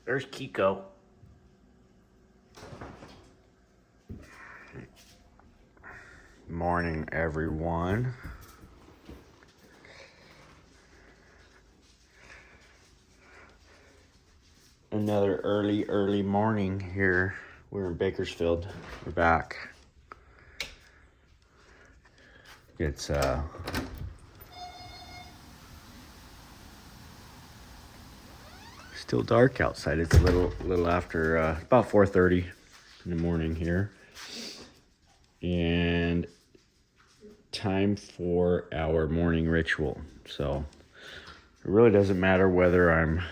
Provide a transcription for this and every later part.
There's Kiko. Morning, everyone. Another early morning here. We're in Bakersfield. We're back. It's still dark outside. It's a little after about 4:30 in the morning here, and time for our morning ritual. So it really doesn't matter whether I'm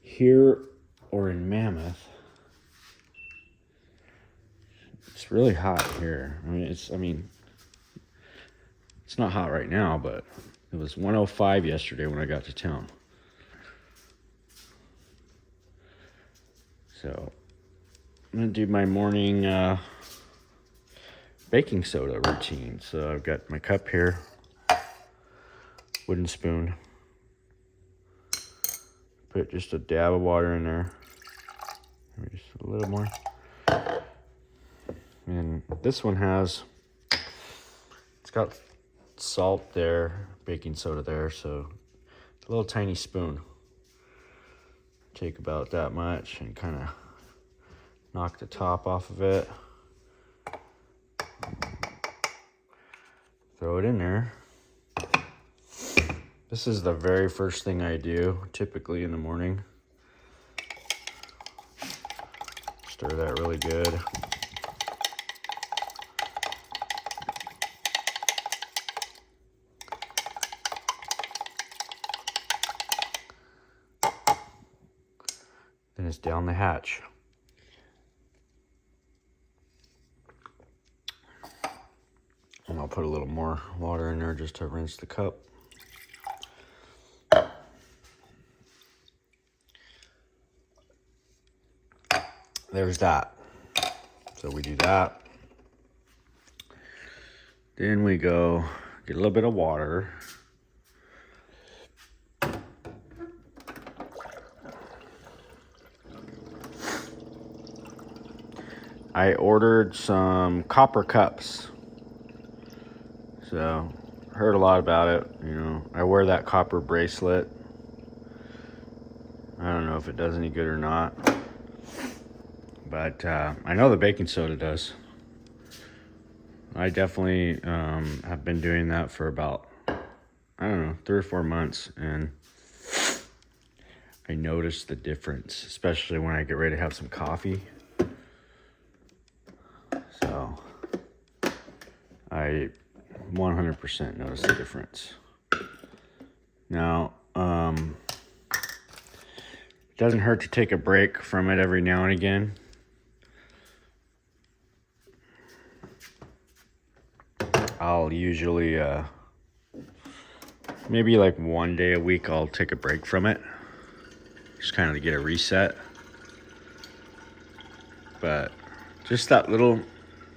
here or in Mammoth. It's really hot here. It's not hot right now, but it was 105 yesterday when I got to town. So I'm gonna do my morning baking soda routine. So I've got my cup here, wooden spoon. Put just a dab of water in there. Maybe just a little more. And this one it's got salt there, baking soda there, so a little tiny spoon. Take about that much and kind of knock the top off of it. Throw it in there. This is the very first thing I do, typically in the morning. Stir that really good. Then it's down the hatch. And I'll put a little more water in there just to rinse the cup. There's that. So we do that. Then we go get a little bit of water. I ordered some copper cups. So, heard a lot about it. You know, I wear that copper bracelet. I don't know if it does any good or not. But I know the baking soda does. I definitely have been doing that for about, 3 or 4 months. And I noticed the difference, especially when I get ready to have some coffee. So I 100% notice the difference. Now, it doesn't hurt to take a break from it every now and again. I'll usually, maybe like one day a week, I'll take a break from it. Just kind of to get a reset. But just that little,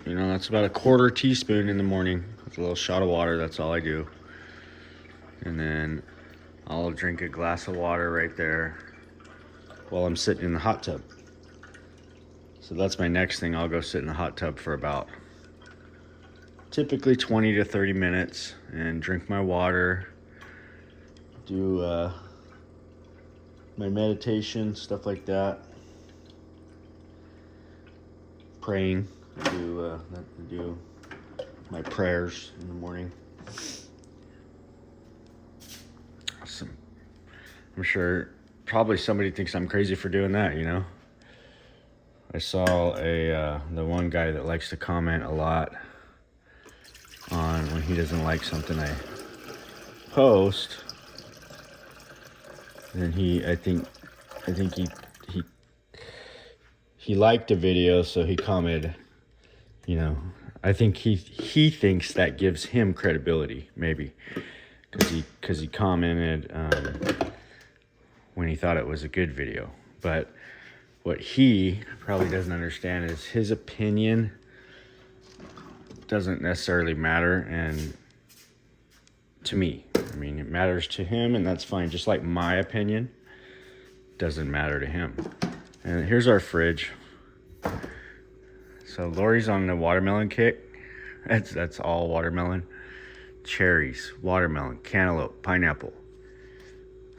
that's about a quarter teaspoon in the morning with a little shot of water. That's all I do. And then I'll drink a glass of water right there while I'm sitting in the hot tub. So that's my next thing. I'll go sit in the hot tub for about typically 20 to 30 minutes and drink my water, do my meditation, stuff like that. Praying. I do my prayers in the morning. I'm sure probably somebody thinks I'm crazy for doing that, I saw the one guy that likes to comment a lot on when he doesn't like something I post. And I think he liked a video, so he commented, I think he thinks that gives him credibility, maybe, because he commented when he thought it was a good video. But what he probably doesn't understand is his opinion doesn't necessarily matter, and to me, it matters to him, and that's fine. Just like my opinion doesn't matter to him. And here's our fridge. So Lori's on the watermelon kick. That's all watermelon. Cherries, watermelon, cantaloupe, pineapple.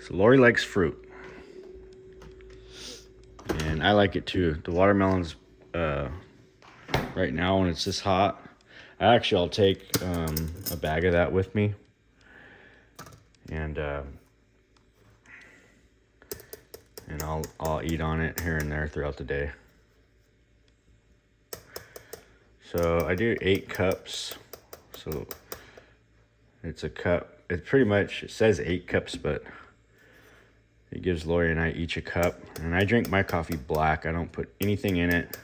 So Lori likes fruit. And I like it too. The watermelons, right now when it's this hot, I'll take a bag of that with me. And I'll eat on it here and there throughout the day. So I do 8 cups. So it's a cup. It pretty much, it says 8 cups, but it gives Lori and I each a cup. And I drink my coffee black. I don't put anything in it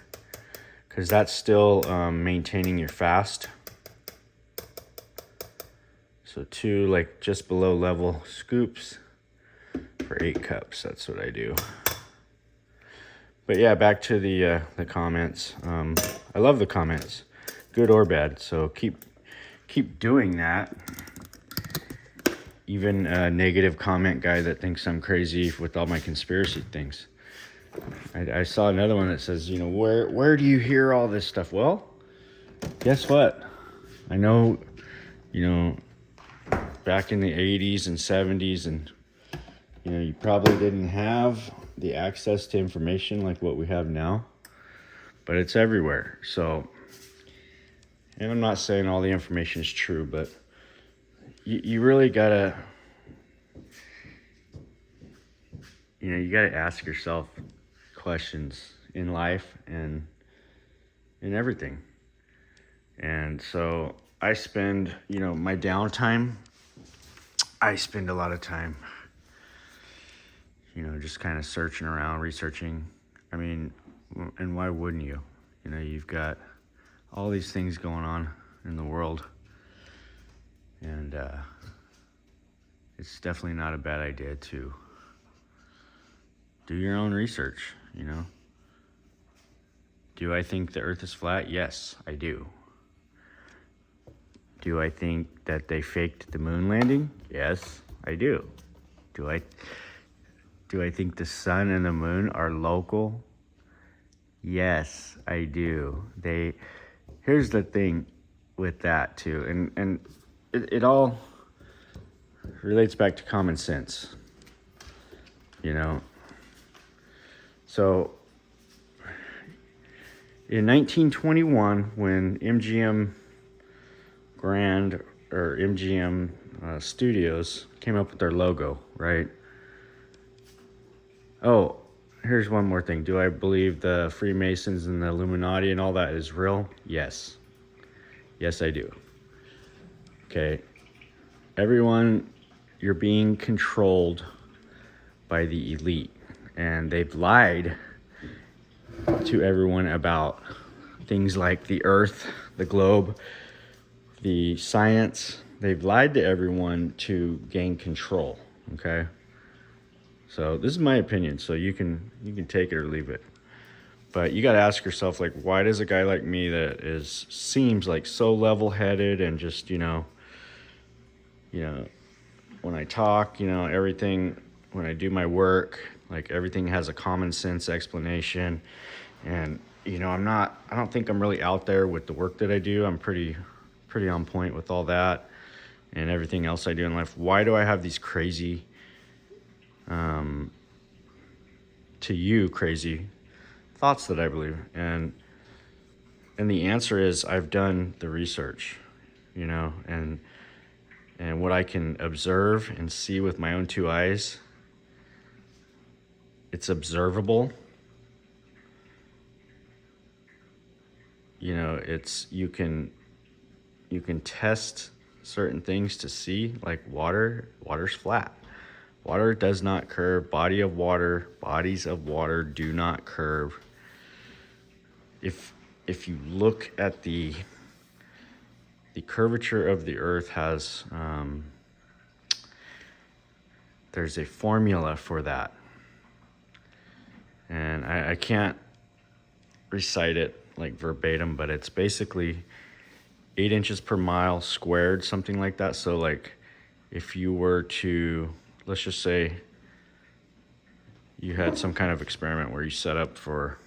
because that's still maintaining your fast. So 2 like just below level scoops for 8 cups. That's what I do. But yeah, back to the comments. I love the comments, good or bad. So keep doing that. Even a negative comment guy that thinks I'm crazy with all my conspiracy things. I saw another one that says, you know, where do you hear all this stuff? Well, guess what? I know, you know, back in the 80s and 70s, and you know, you probably didn't have the access to information like what we have now, but it's everywhere. So, and I'm not saying all the information is true, but you really gotta, you know, you gotta ask yourself questions in life and in everything. And so I spend, you know, my downtime, I spend a lot of time, you know, just kind of searching around, researching. I mean, and why wouldn't you? You know, you've got all these things going on in the world. And it's definitely not a bad idea to do your own research, you know. Do I think the earth is flat? Yes, I do. Do I think that they faked the moon landing? Yes, I do. Do I think the sun and the moon are local? Yes, I do. Here's the thing with that too, and it all relates back to common sense, you know. So in 1921, when MGM Studios came up with their logo, right? Oh, here's one more thing. Do I believe the Freemasons and the Illuminati and all that is real? Yes. Yes, I do. Okay. Everyone, you're being controlled by the elite, and they've lied to everyone about things like the earth, the globe, the science. They've lied to everyone to gain control, okay? So this is my opinion, so you can take it or leave it. But you got to ask yourself, like, why does a guy like me that seems like so level-headed and just, you know, when I talk, you know, everything, when I do my work, like everything has a common sense explanation. And, you know, I don't think I'm really out there with the work that I do. I'm pretty on point with all that and everything else I do in life. Why do I have these crazy, to you, crazy thoughts that I believe? And the answer is I've done the research, you know, and what I can observe and see with my own 2 eyes, it's observable. You know, you can test certain things to see, like water's flat. Water does not curve. Bodies of water do not curve. If you look at the curvature of the earth has, there's a formula for that. And I can't recite it like verbatim, but it's basically 8 inches per mile squared, something like that. So, like, if you were to, let's just say, you had some kind of experiment where you set up for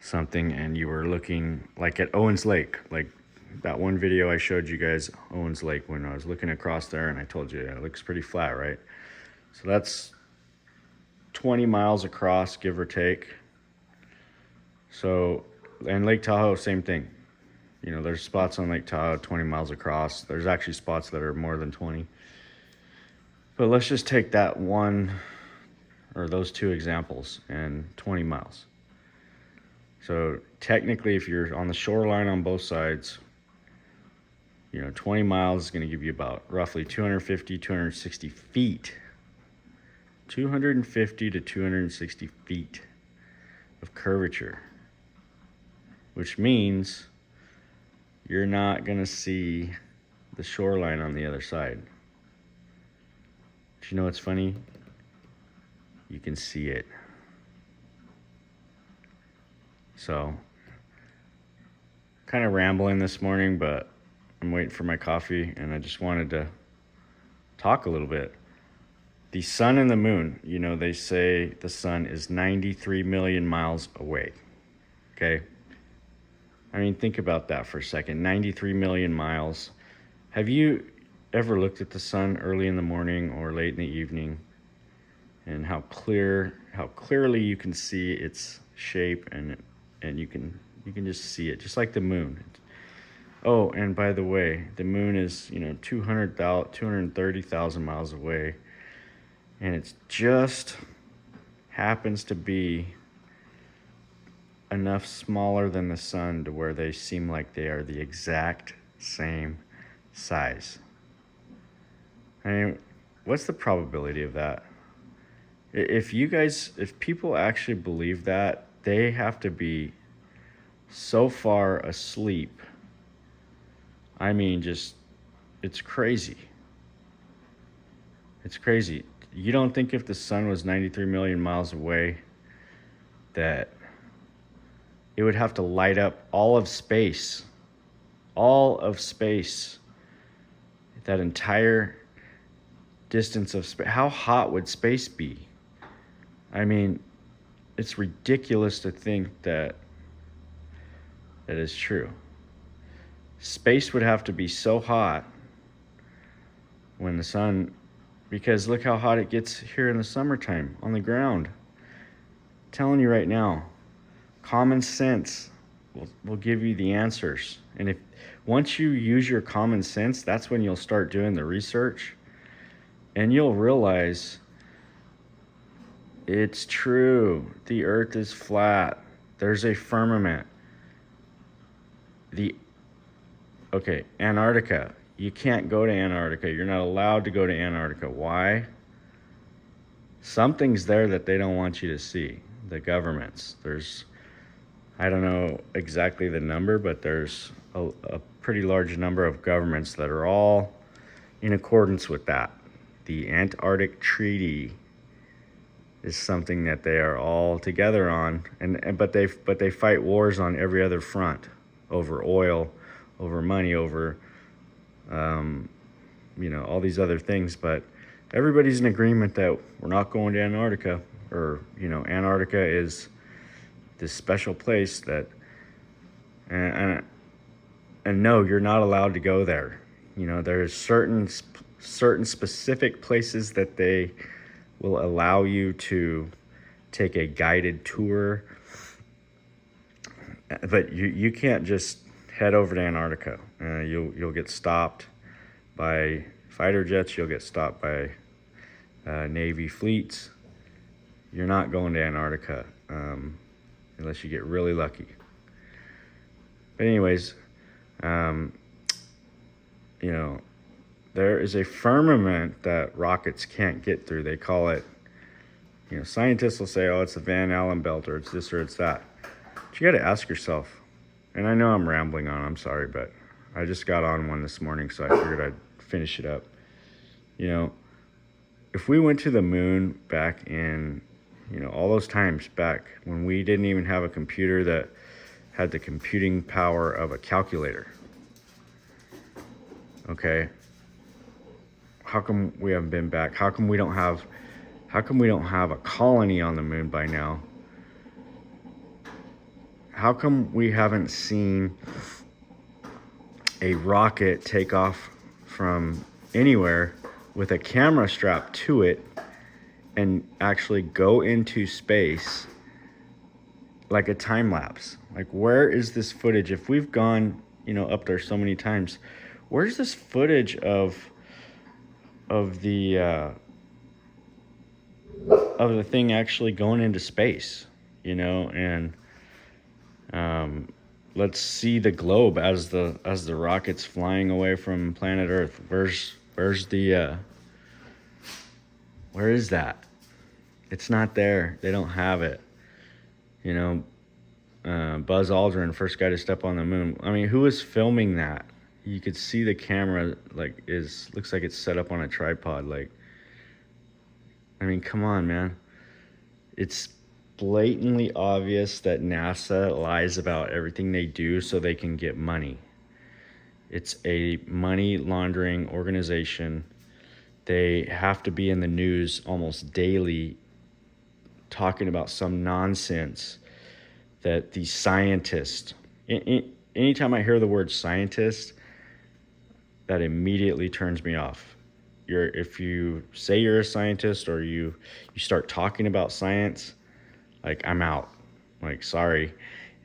something and you were looking like at Owens Lake, like that one video I showed you guys, Owens Lake, when I was looking across there and I told you it looks pretty flat, right? So that's 20 miles across, give or take. So, and Lake Tahoe, same thing. You know, there's spots on Lake Tahoe 20 miles across. There's actually spots that are more than 20. But let's just take that one or those two examples and 20 miles. So technically, if you're on the shoreline on both sides, you know, 20 miles is going to give you about roughly 250, 260 feet. 250 to 260 feet of curvature, which means you're not going to see the shoreline on the other side. But you know what's funny? You can see it. So, kind of rambling this morning, but I'm waiting for my coffee, and I just wanted to talk a little bit. The sun and the moon, you know, they say the sun is 93 million miles away, okay? I mean, think about that for a second, 93 million miles. Have you ever looked at the sun early in the morning or late in the evening and how clearly you can see its shape, and you can just see it, just like the moon. Oh, and by the way, the moon is, you know, 230,000 miles away, and it just happens to be enough smaller than the sun to where they seem like they are the exact same size. I mean, what's the probability of that? If people actually believe that, they have to be so far asleep. I mean, just, it's crazy. It's crazy. You don't think if the sun was 93 million miles away that it would have to light up all of space? All of space. That entire distance of space. How hot would space be? I mean, it's ridiculous to think that is true. Space would have to be so hot when the sun, because look how hot it gets here in the summertime on the ground. I'm telling you right now, common sense will give you the answers. And if once you use your common sense, that's when you'll start doing the research, and you'll realize it's true. The earth is flat. There's a firmament. Antarctica. You can't go to Antarctica. You're not allowed to go to Antarctica. Why? Something's there that they don't want you to see. The governments. I don't know exactly the number, but there's a pretty large number of governments that are all in accordance with that. The Antarctic Treaty is something that they are all together on, but they fight wars on every other front, over oil, over money, over all these other things. But everybody's in agreement that we're not going to Antarctica, or Antarctica is this special place that, and no, you're not allowed to go there. There's certain specific places that they will allow you to take a guided tour, but you can't just head over to Antarctica. You'll get stopped by fighter jets. You'll get stopped by Navy fleets. You're not going to Antarctica unless you get really lucky. But anyways, there is a firmament that rockets can't get through. They call it, scientists will say, oh, it's the Van Allen belt, or it's this or it's that. But you got to ask yourself, and I know I'm rambling on, I'm sorry, but I just got on one this morning, so I figured I'd finish it up. If we went to the moon back in, all those times back when we didn't even have a computer that had the computing power of a calculator, okay, how come we haven't been back? How come we don't have How come we don't have a colony on the moon by now? How come we haven't seen a rocket take off from anywhere with a camera strapped to it and actually go into space like a time lapse? Like, where is this footage? If we've gone, up there so many times, where's this footage of the thing actually going into space? And let's see the globe as the rocket's flying away from planet Earth. Where's the where is that? It's not there. They don't have it. Buzz Aldrin, first guy to step on the moon. I mean, who was filming that? You could see the camera looks like it's set up on a tripod. Like, I mean, come on, man. It's blatantly obvious that NASA lies about everything they do so they can get money. It's a money laundering organization. They have to be in the news almost daily talking about some nonsense that these scientists, anytime I hear the word scientist, that immediately turns me off. If you say you're a scientist or you start talking about science, like, I'm out. Like, sorry.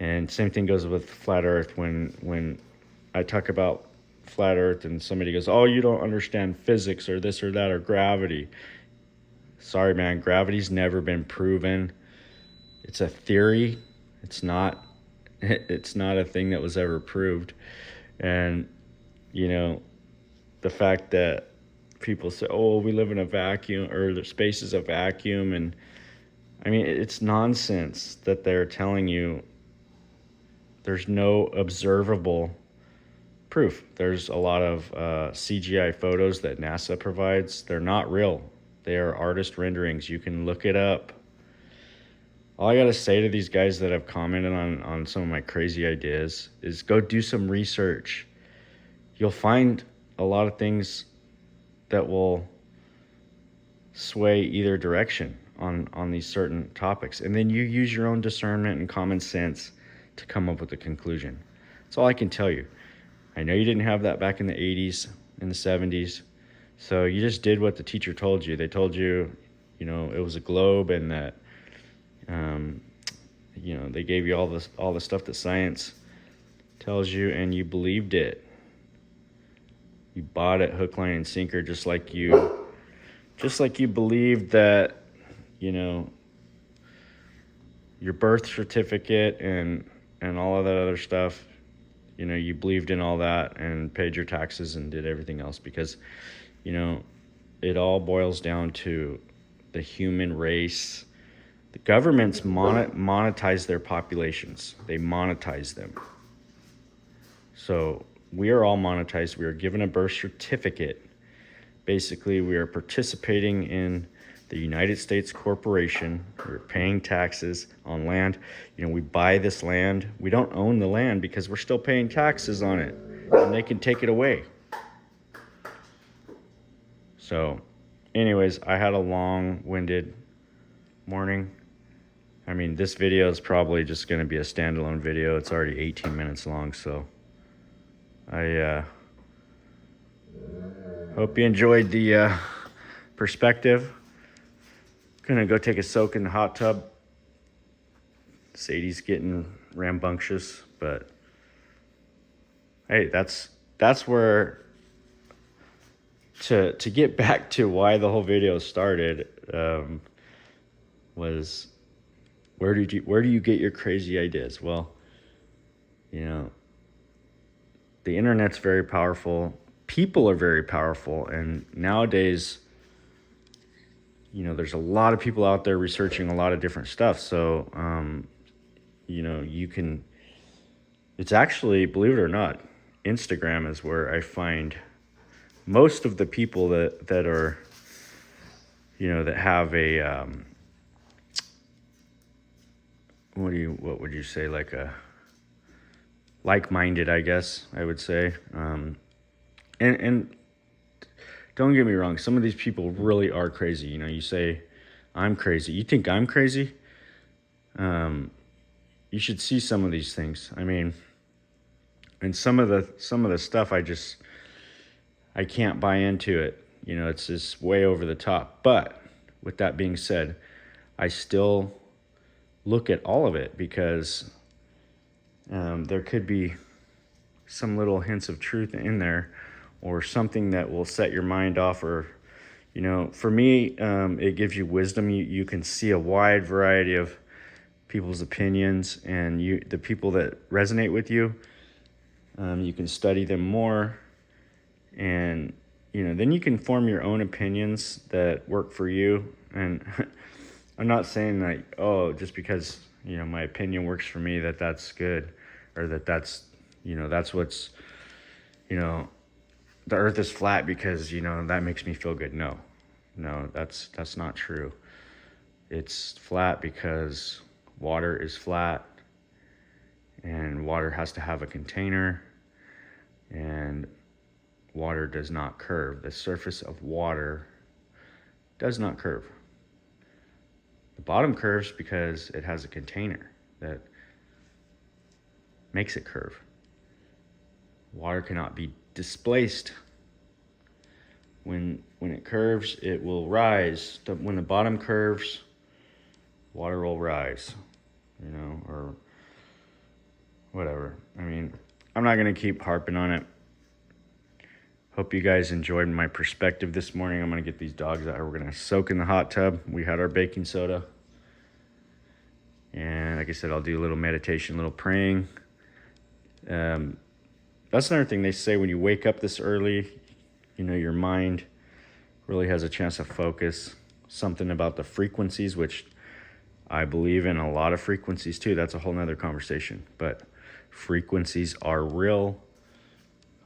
And same thing goes with flat earth. When I talk about flat earth and somebody goes, oh, you don't understand physics or this or that or gravity. Sorry, man, gravity's never been proven. It's a theory. It's not a thing that was ever proved. And, the fact that people say, oh, we live in a vacuum, or the space is a vacuum. And I mean, it's nonsense that they're telling you. There's no observable proof. There's a lot of CGI photos that NASA provides. They're not real. They are artist renderings. You can look it up. All I got to say to these guys that have commented on some of my crazy ideas is go do some research. You'll find a lot of things that will sway either direction on these certain topics. And then you use your own discernment and common sense to come up with a conclusion. That's all I can tell you. I know you didn't have that back in the 80s, in the 70s. So you just did what the teacher told you. They told you, it was a globe, and that, they gave you all the stuff that science tells you, and you believed it. You bought it hook, line, and sinker, just like you believed that, your birth certificate and all of that other stuff. You believed in all that and paid your taxes and did everything else because, it all boils down to the human race. The governments monetize their populations. They monetize them. So we are all monetized. We are given a birth certificate. Basically, we are participating in the United States corporation. We're paying taxes on land. We buy this land. We don't own the land because we're still paying taxes on it, and they can take it away. So, anyways, I had a long-winded morning. I mean, this video is probably just going to be a standalone video. It's already 18 minutes long, so I hope you enjoyed the perspective. Gonna go take a soak in the hot tub. Sadie's getting rambunctious, but hey, that's where to get back to why the whole video started was where do you get your crazy ideas? Well, the internet's very powerful. People are very powerful, and nowadays, there's a lot of people out there researching a lot of different stuff. So, you can, it's actually, believe it or not, Instagram is where I find most of the people that are, that have a, what would you say, like a like-minded, I guess I would say. And don't get me wrong, some of these people really are crazy. You say I'm crazy. You think I'm crazy? You should see some of these things. I mean, and some of the stuff I can't buy into it. You know, it's just way over the top. But with that being said, I still look at all of it because there could be some little hints of truth in there, or something that will set your mind off. Or, you know, for me, it gives you wisdom. You can see a wide variety of people's opinions, and the people that resonate with you, you can study them more, and you know, then you can form your own opinions that work for you. And I'm not saying like, oh, just because, you know, my opinion works for me, that's good, or that's, you know, that's what's, you know, the earth is flat because, you know, that makes me feel good. No, that's not true. It's flat because water is flat, and water has to have a container, and water does not curve. The surface of water does not curve. The bottom curves because it has a container that makes it curve. Water cannot be displaced. When it curves, it will rise. When the bottom curves, water will rise, you know, or whatever. I mean, I'm not going to keep harping on it. Hope you guys enjoyed my perspective this morning. I'm going to get these dogs out here. We're going to soak in the hot tub. We had our baking soda. And like I said, I'll do a little meditation, a little praying. That's another thing they say, when you wake up this early, you know, your mind really has a chance to focus. Something about the frequencies, which I believe in a lot of frequencies too. That's a whole nother conversation. But frequencies are real.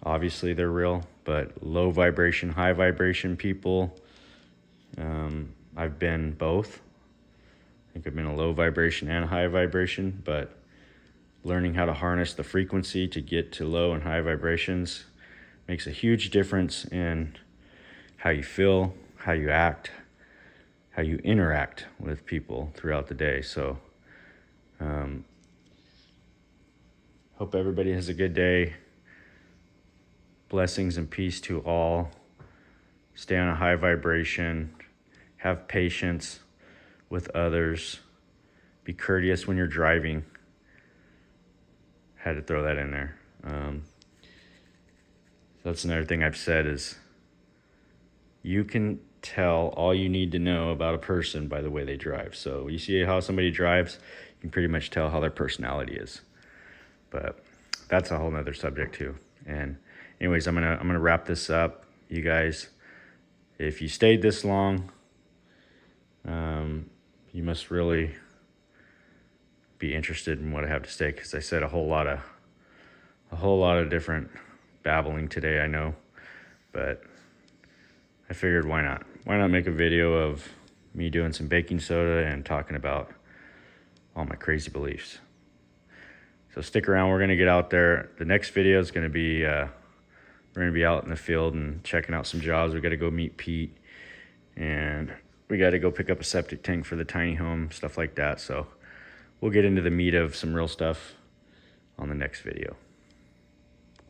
Obviously they're real, but low vibration, high vibration people, I've been both. I think I've been a low vibration and a high vibration, but learning how to harness the frequency to get to low and high vibrations makes a huge difference in how you feel, how you act, how you interact with people throughout the day. So hope everybody has a good day. Blessings and peace to all. Stay on a high vibration. Have patience with others. Be courteous when you're driving. Had to throw that in there. That's another thing I've said is, you can tell all you need to know about a person by the way they drive. So you see how somebody drives, you can pretty much tell how their personality is. But that's a whole nother subject too. And anyways, I'm gonna wrap this up. You guys, if you stayed this long, you must really be interested in what I have to say, because I said a whole lot of different babbling today, I know, but I figured why not make a video of me doing some baking soda and talking about all my crazy beliefs. So stick around, we're gonna get out there. The next video is gonna be we're gonna be out in the field and checking out some jobs. We gotta go meet Pete, and we gotta go pick up a septic tank for the tiny home, stuff like that. So we'll get into the meat of some real stuff on the next video.